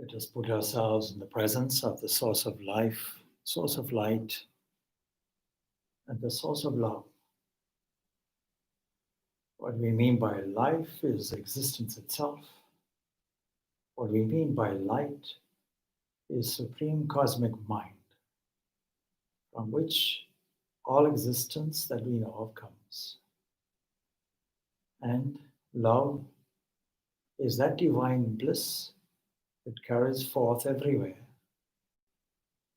Let us put ourselves in the presence of the source of life, source of light, and the source of love. What we mean by life is existence itself. What we mean by light is supreme cosmic mind, from which all existence that we know of comes. And love is that divine bliss that carries forth everywhere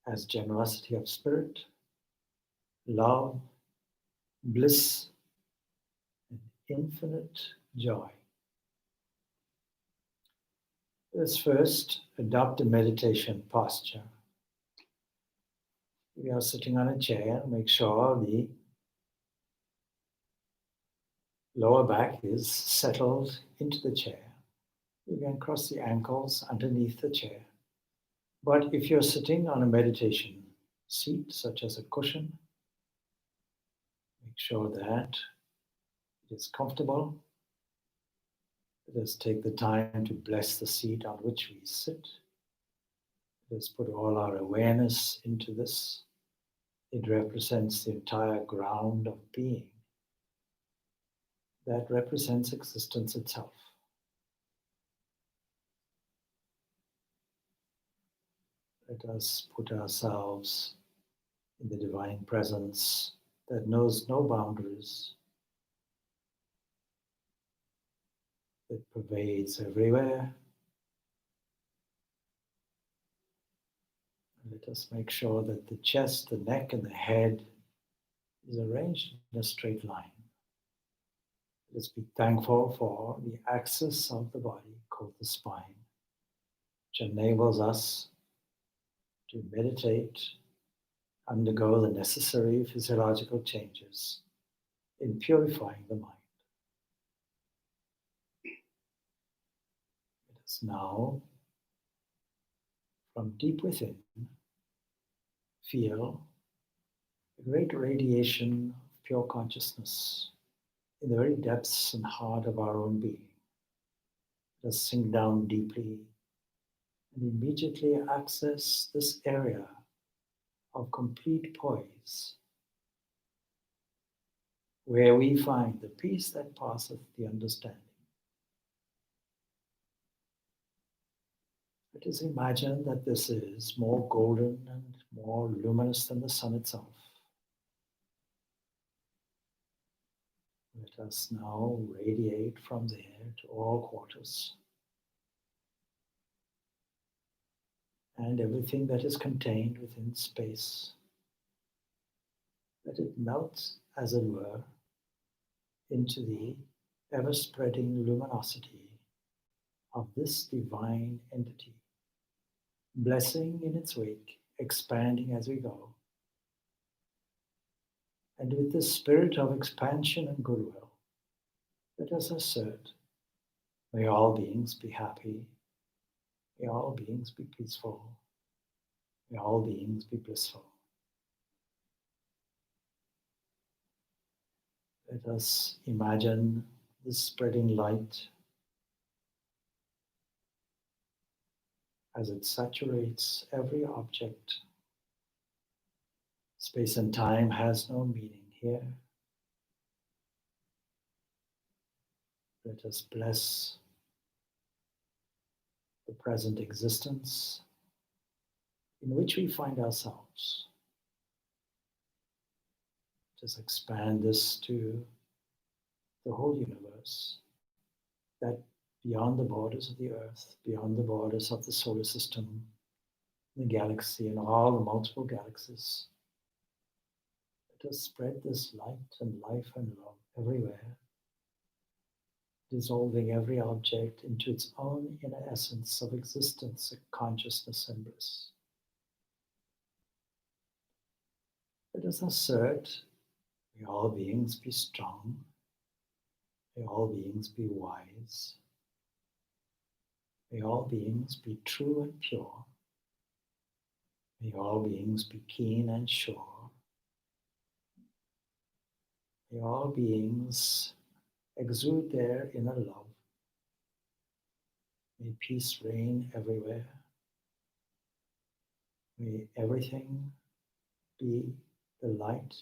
as generosity of spirit, love, bliss, and infinite joy. Let's first adopt a meditation posture. We are sitting on a chair. Make sure the lower back is settled into the chair. You can cross the ankles underneath the chair. But if you're sitting on a meditation seat, such as a cushion, make sure that it is comfortable. Let us take the time to bless the seat on which we sit. Let us put all our awareness into this. It represents the entire ground of being. That represents existence itself. Let us put ourselves in the divine presence that knows no boundaries, that pervades everywhere. Let us make sure that the chest, the neck, and the head is arranged in a straight line. Let us be thankful for the axis of the body called the spine, which enables us to meditate, undergo the necessary physiological changes in purifying the mind. Let us now, from deep within, feel a great radiation of pure consciousness in the very depths and heart of our own being. Let us sink down deeply and immediately access this area of complete poise, where we find the peace that passeth the understanding. Let us imagine that this is more golden and more luminous than the sun itself. Let us now radiate from there to all quarters. And everything that is contained within space. Let it melt, as it were, into the ever-spreading luminosity of this divine entity, blessing in its wake, expanding as we go. And with this spirit of expansion and goodwill, let us assert, may all beings be happy, may all beings be peaceful, may all beings be blissful. Let us imagine this spreading light as it saturates every object. Space and time has no meaning here. Let us bless the present existence in which we find ourselves. Let us expand this to the whole universe, that beyond the borders of the earth, beyond the borders of the solar system, the galaxy and all the multiple galaxies. Let us spread this light and life and love everywhere, dissolving every object into its own inner essence of existence, consciousness and bliss. Let us assert, may all beings be strong, may all beings be wise, may all beings be true and pure, may all beings be keen and sure, may all beings exude their inner love, may peace reign everywhere, May everything be the light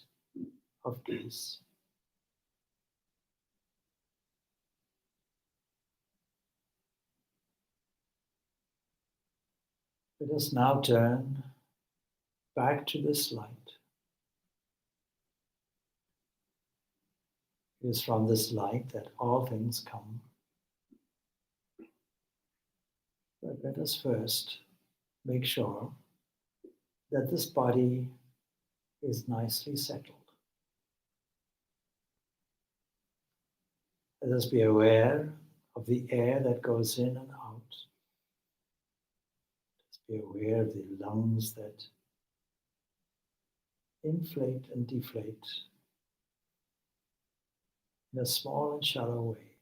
of peace. Let us now turn back to this light. It is from this light that all things come. But let us first make sure that this body is nicely settled. Let us be aware of the air that goes in and out. Let us be aware of the lungs that inflate and deflate in a small and shallow way.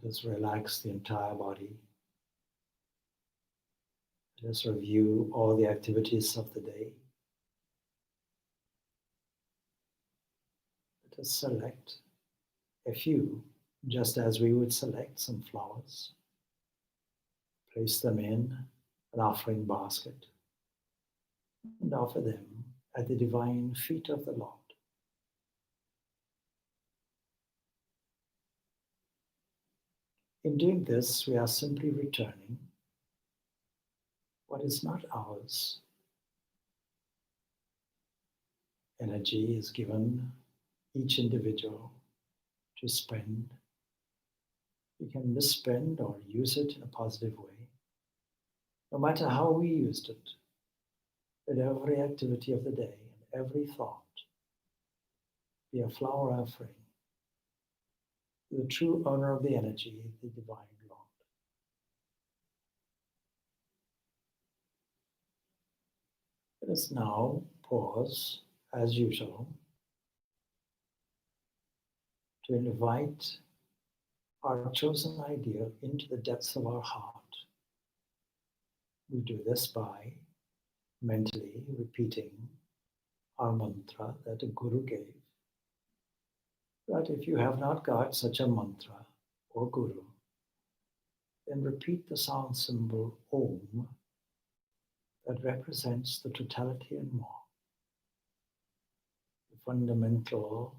Let us relax the entire body. Let us review all the activities of the day. Let us select a few, just as we would select some flowers. Place them in an offering basket and offer them at the divine feet of the Lord. In doing this, we are simply returning what is not ours. Energy is given each individual to spend. We can misspend or use it in a positive way. No matter how we used it, let every activity of the day and every thought be a flower offering to the true owner of the energy, the divine Lord. Let us now pause, as usual, to invite our chosen idea into the depths of our heart. We do this by mentally repeating our mantra that the Guru gave. But if you have not got such a mantra or Guru, then repeat the sound symbol Om that represents the totality and more, the fundamental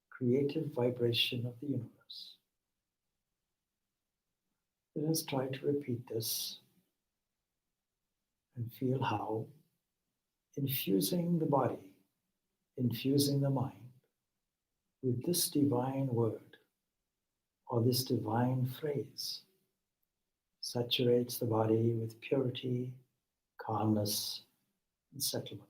creative vibration of the universe. Let us try to repeat this and feel how infusing the body, infusing the mind with this divine word or this divine phrase saturates the body with purity, calmness, and settlement.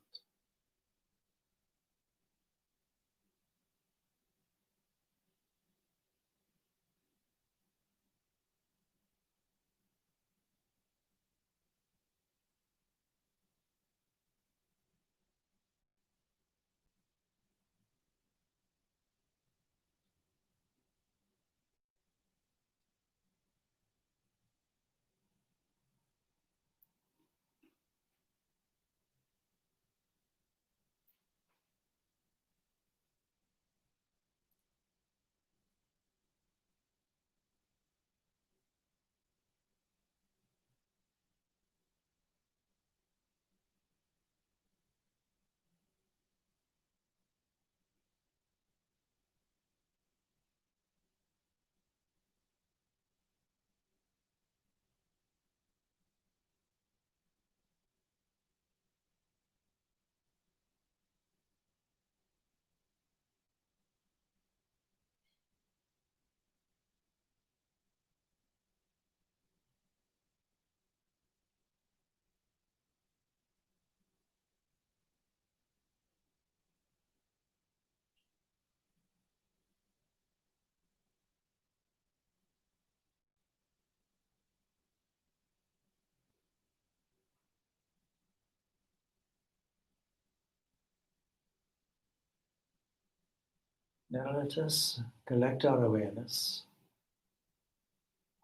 Now let us collect our awareness.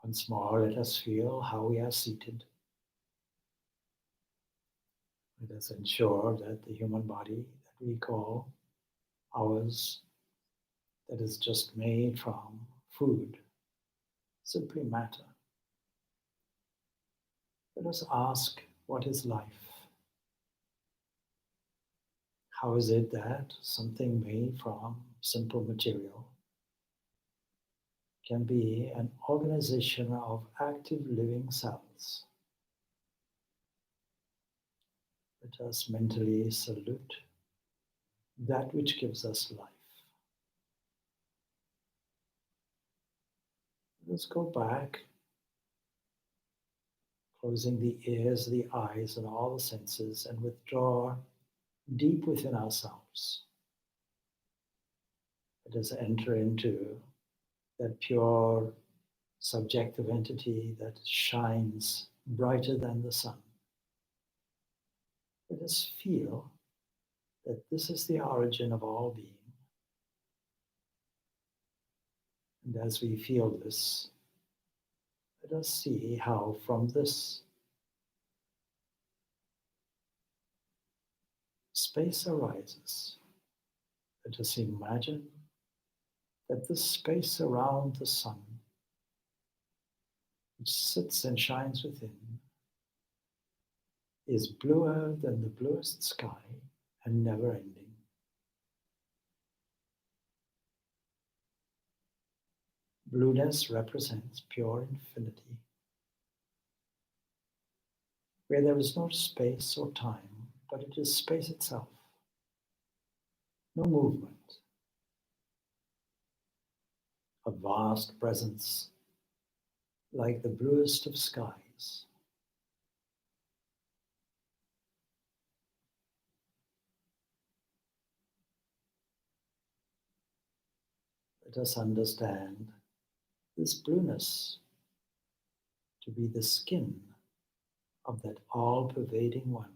Once more, let us feel how we are seated. Let us ensure that the human body that we call ours, that is just made from food, simply matter. Let us ask, what is life? How is it that something made from simple material can be an organization of active living cells? Let us mentally salute that which gives us life. Let's go back, closing the ears, the eyes, and all the senses, and withdraw deep within ourselves. Let us enter into that pure subjective entity that shines brighter than the sun. Let us feel that this is the origin of all being. And as we feel this, let us see how from this space arises. Let us imagine that this space around the sun, which sits and shines within, is bluer than the bluest sky and never ending. Blueness represents pure infinity, where there is no space or time, but it is space itself. No movement, a vast presence like the bluest of skies. Let us understand this blueness to be the skin of that all-pervading one.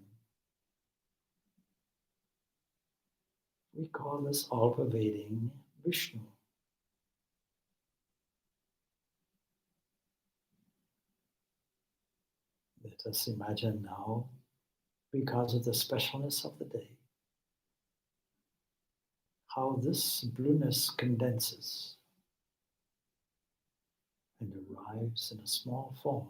We call this all-pervading Vishnu. Let us imagine now, because of the specialness of the day, how this blueness condenses and arrives in a small form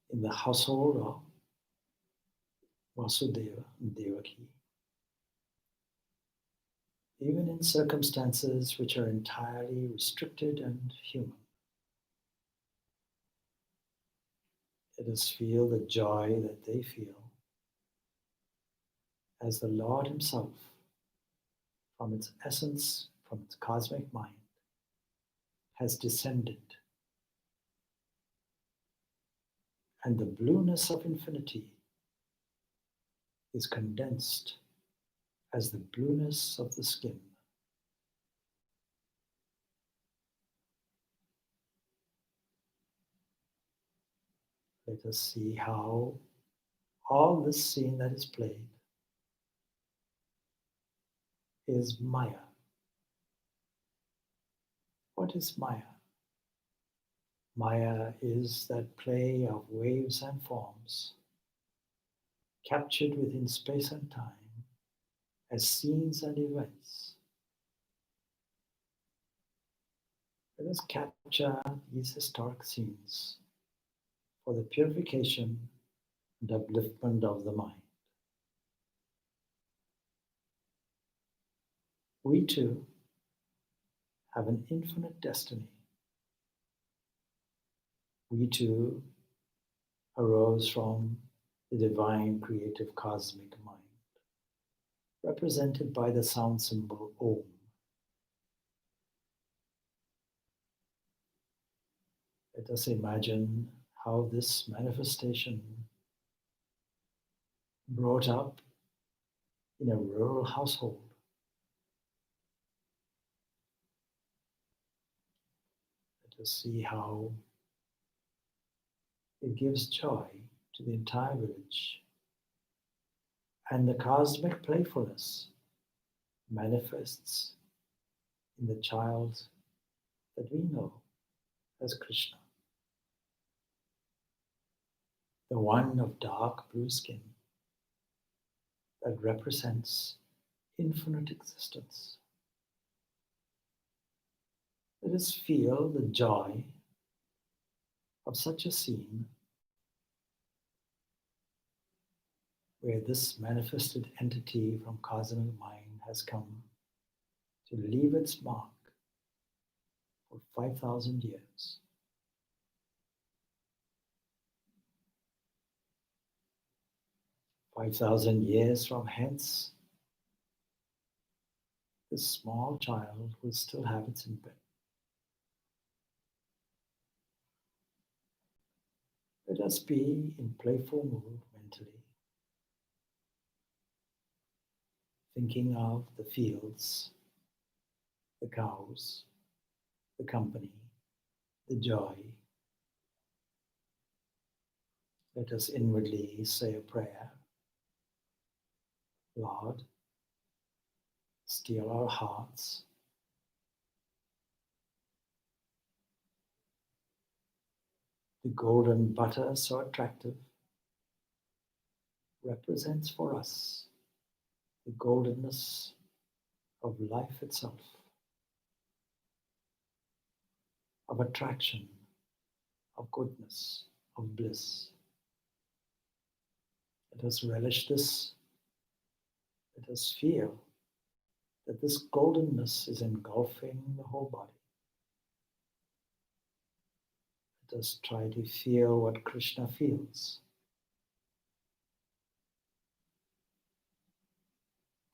in the household of Vasudeva and Devaki, even in circumstances which are entirely restricted and human. Let us feel the joy that they feel as the Lord Himself, from its essence, from its cosmic mind, has descended. And the blueness of infinity is condensed as the blueness of the skin. Let us see how all this scene that is played is Maya. What is Maya? Maya is that play of waves and forms, captured within space and time as scenes and events. Let us capture these historic scenes for the purification and upliftment of the mind. We too have an infinite destiny. We too arose from the divine creative cosmic mind, represented by the sound symbol Om. Let us imagine how this manifestation, brought up in a rural household, let us see how it gives joy to the entire village, and the cosmic playfulness manifests in the child that we know as Krishna, the one of dark blue skin that represents infinite existence. Let us feel the joy of such a scene where this manifested entity from cosmic mind has come to leave its mark for 5,000 years. "5,000 years from hence, this small child will still have its imprint. Let us be in playful mood mentally, thinking of the fields, the cows, the company, the joy. Let us inwardly say a prayer. Lord, still our hearts. The golden butter, so attractive, represents for us the goldenness of life itself, of attraction, of goodness, of bliss. Let us relish this. Let us feel that this goldenness is engulfing the whole body. Let us try to feel what Krishna feels.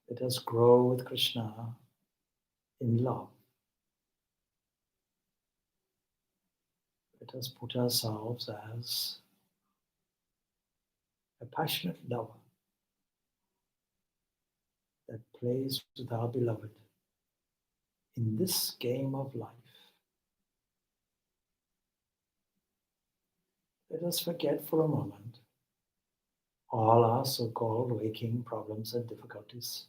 Let us grow with Krishna in love. Let us put ourselves as a passionate lover that plays with our beloved in this game of life. Let us forget for a moment all our so-called waking problems and difficulties,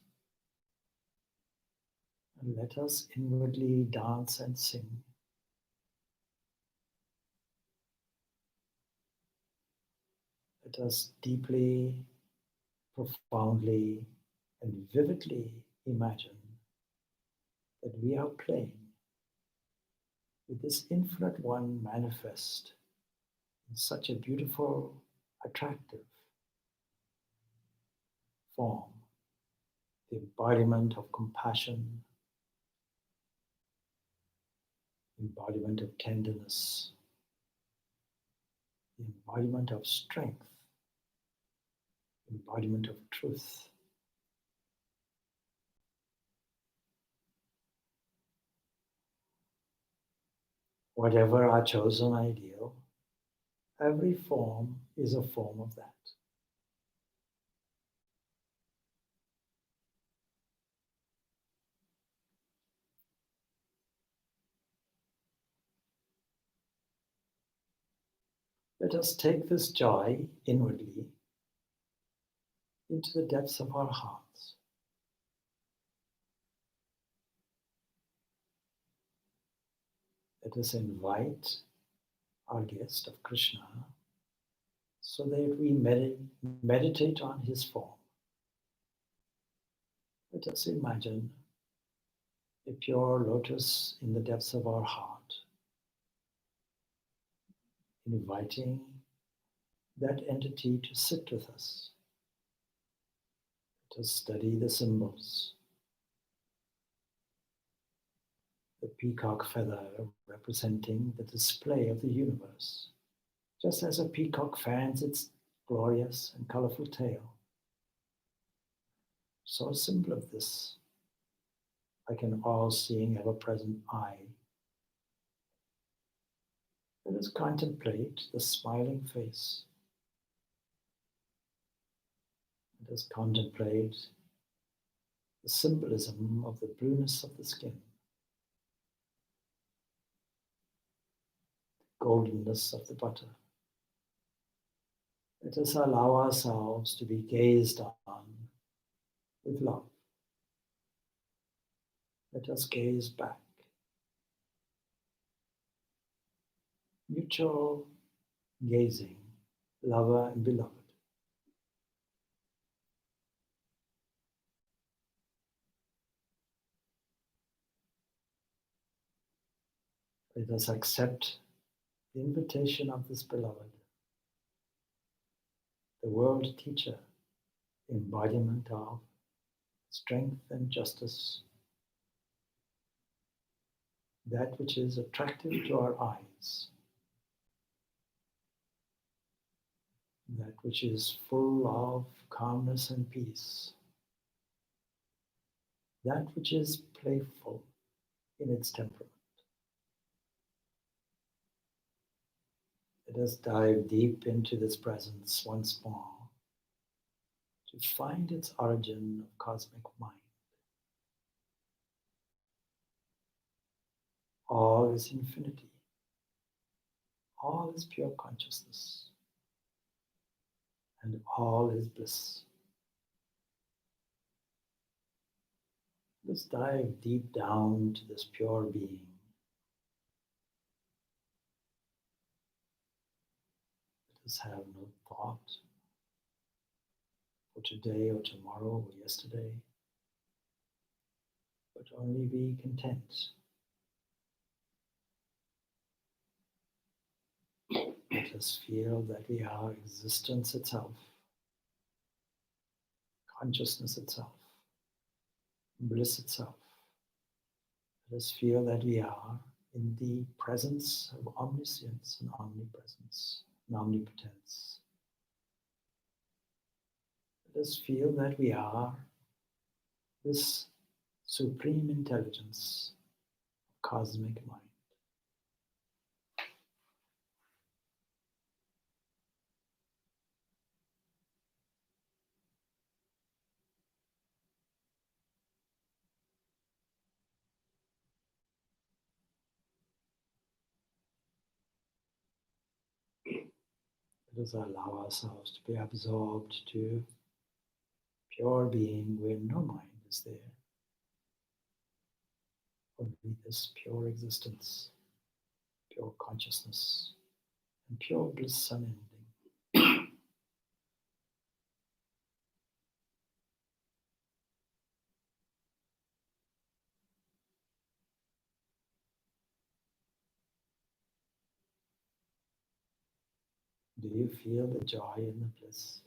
and let us inwardly dance and sing. Let us deeply, profoundly, and vividly imagine that we are playing with this infinite one manifest in such a beautiful, attractive form, the embodiment of compassion, embodiment of tenderness, the embodiment of strength, embodiment of truth. Whatever our chosen ideal, every form is a form of that. Let us take this joy inwardly into the depths of our hearts. Let us invite our guest of Krishna so that we meditate on his form. Let us imagine a pure lotus in the depths of our heart, inviting that entity to sit with us, to study the symbols. The peacock feather representing the display of the universe, just as a peacock fans its glorious and colorful tail. So a symbol of this, like an all-seeing, ever-present eye. Let us contemplate the smiling face. Let us contemplate the symbolism of the blueness of the skin, the goldenness of the butter. Let us allow ourselves to be gazed on with love. Let us gaze back. Mutual gazing, lover and beloved. Let us accept the invitation of this beloved, the world teacher, embodiment of strength and justice, that which is attractive to our eyes, that which is full of calmness and peace, that which is playful in its temperament. Let us dive deep into this presence once more to find its origin of cosmic mind. All is infinity. All is pure consciousness. And all is bliss. Let's dive deep down to this pure being. Let us have no thought for today or tomorrow or yesterday, but only be content. Let us feel that we are existence itself, consciousness itself, bliss itself. Let us feel that we are in the presence of omniscience and omnipresence and omnipotence. Let us feel that we are this supreme intelligence of cosmic mind. Let us allow ourselves to be absorbed to pure being where no mind is there. Only this pure existence, pure consciousness, and pure bliss unending. Do you feel the joy and the bliss?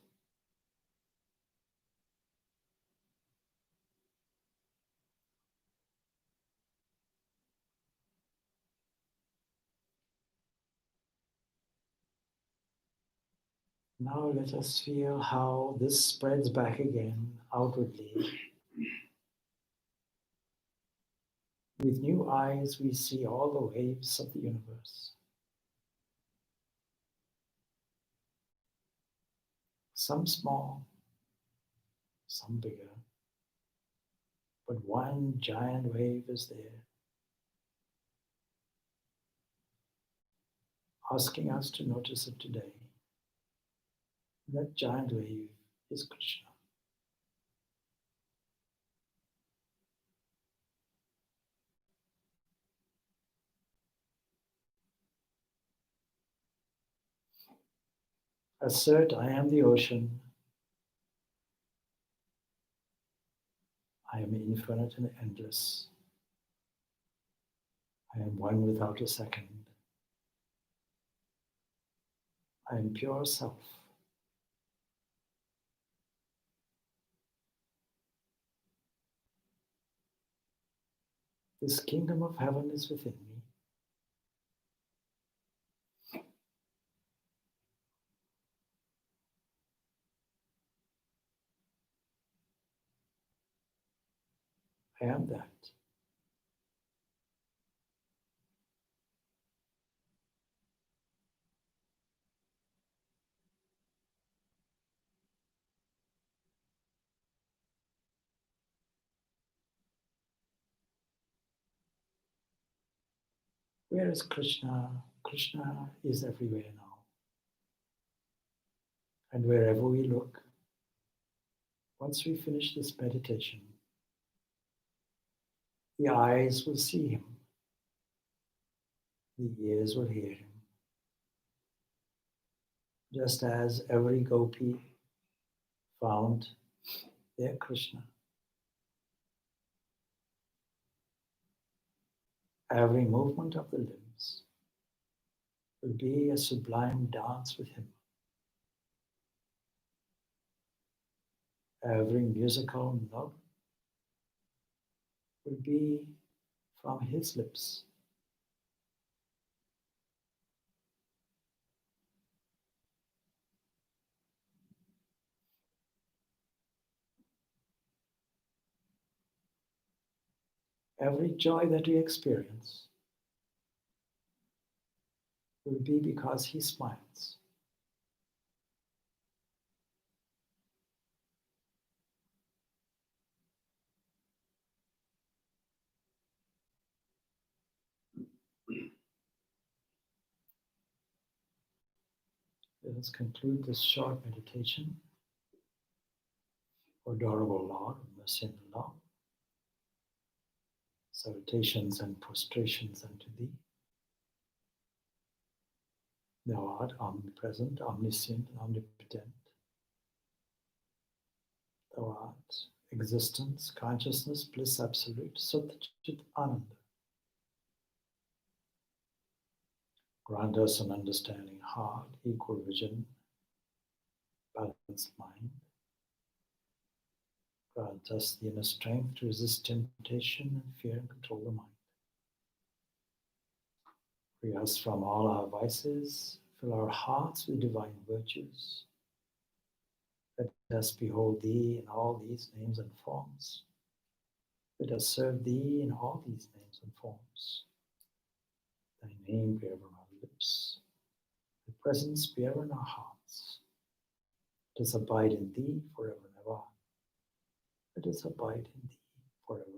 Now let us feel how this spreads back again outwardly. With new eyes, we see all the waves of the universe. Some small, some bigger, but one giant wave is there, asking us to notice it today. That giant wave is Krishna. Assert, I am the ocean. I am infinite and endless. I am one without a second. I am pure self. This kingdom of heaven is within me. I am that. Where is Krishna? Krishna is everywhere now. And wherever we look, once we finish this meditation, the eyes will see him, the ears will hear him. Just as every gopi found their Krishna. Every movement of the limbs will be a sublime dance with him. Every musical note will be from his lips. Every joy that we experience will be because he smiles. Let us conclude this short meditation. O adorable Lord, mercy and love, salutations and prostrations unto thee. Thou art omnipresent, omniscient, and omnipotent. Thou art existence, consciousness, bliss absolute, Sat Chit Ananda. Grant us an understanding heart, equal vision, balanced mind. Grant us the inner strength to resist temptation and fear and control the mind. Free us from all our vices, fill our hearts with divine virtues. Let us behold Thee in all these names and forms. Let us serve Thee in all these names and forms. Thy name be ever on our lips. Thy presence be ever in our hearts. Let us abide in Thee forever and ever. Let us abide in Thee forever